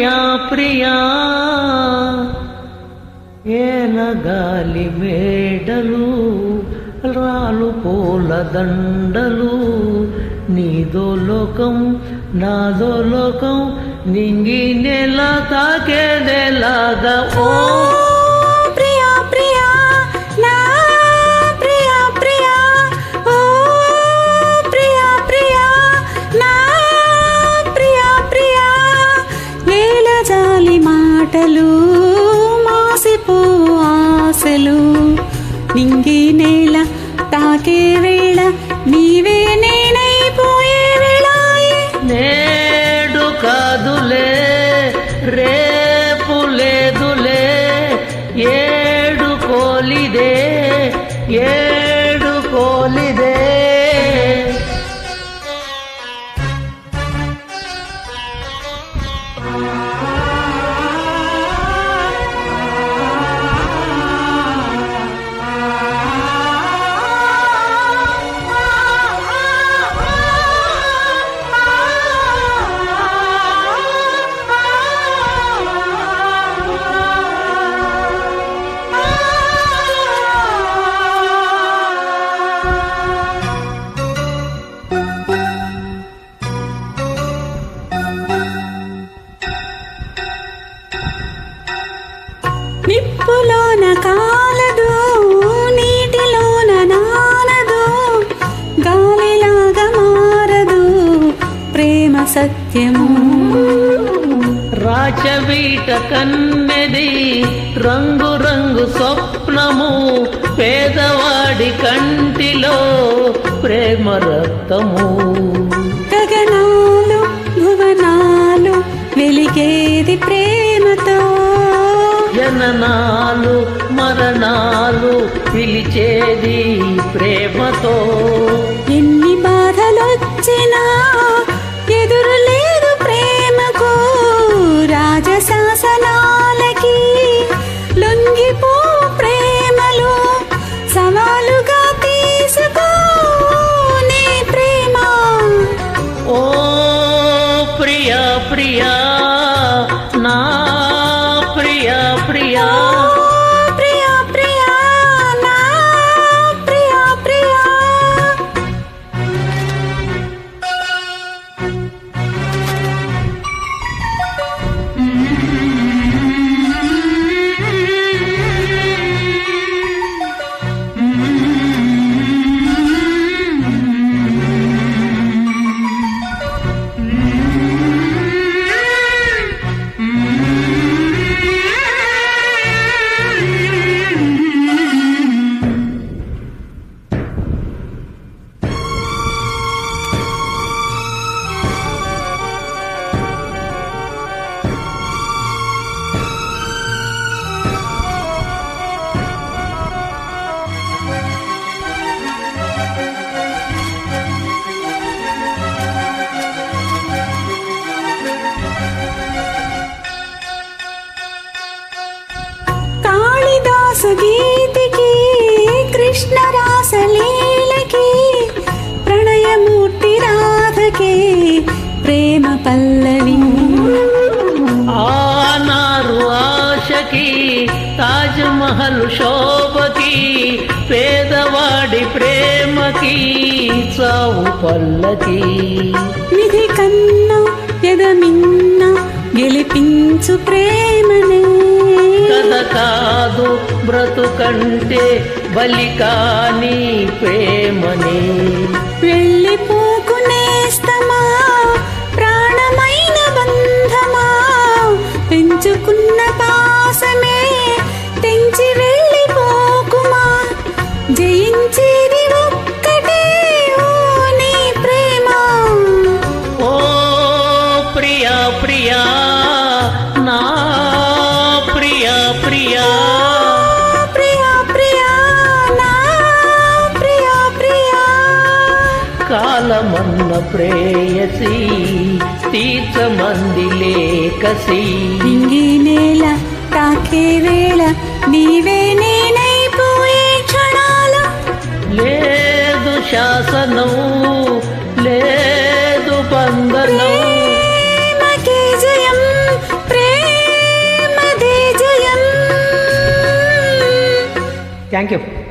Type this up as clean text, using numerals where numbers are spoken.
ప్రియా ప్రియా ఏనగాలి మేడలు రాలు పూల దండలు నీదో లోకం నాదో లోకం నింగి నెల తాకేదేలాగా ఓ ప్రియా ప్రియా నా ప్రియా ప్రియా ఓ ప్రియా ప్రియా నా ప్రియా ప్రియా వేల జాలి మాటలు మాసిపో ఆశలు నింగి నేల తాకే వేళ నీవే నేనైపోయే వేళ నేడు కాదులే రేపు లేదులే ఏడు కోలిదే ఏడు కోలిదే నిప్పులోన కాలదు నీటిలోన నానదు గాలిలాగా మారదు ప్రేమ సత్యము రాచవీట కన్నెది రంగు రంగు స్వప్నము పేదవాడి కంటిలో ప్రేమ రక్తము గగనాలు భువనాలు వెలిగేది ప్రేమతో జననాలు మరణాలు పిలిచేది ప్రేమతో ఎన్ని బాధలొచ్చినా ఎదురు లేదు ప్రేమకు రాజశాసనాలకి లొంగిపో ప్రేమలు సవాలుగా తీసుకో నీ ప్రేమ ఓ ప్రియా ప్రియా నా ప్రియా ప్రియా ప్రియా ప్రియా నా ప్రియా ప్రియా గీతికి కృష్ణ రాసలీలకి ప్రణయమూర్తి రాధకి ప్రేమ పల్లవి ఆనారు ఆశకి తాజ్ మహల్ శోభకి పేదవాడి ప్రేమకి చావు పల్లకి విధి కన్నా ఎదమిన్న గెలిపించు ప్రేమనే కథ కాదు బ్రతుకంటే బలి కాని ప్రేమని వెళ్ళిపోకు నేస్తమా ప్రాణమైన బంధమా పెంచుకున్న పాసమే తెంచి వెళ్ళిపోకుమా జయించేది ఒక్కటే ఓ నీ ప్రేమ ఓ ప్రియా ప్రియా నా ప్రియా ప్రియా ప్రియా ప్రియా నా ప్రియా ప్రియా కాలమన్న ప్రేయసి తీర్థమంది లేకసి నింగి నేల తాకే వేళ నీవే నేనైపోయే క్షణాల లేదు శాసనం లేదు బంధనం ప్రేమకే జయం థ్యాంక్ యూ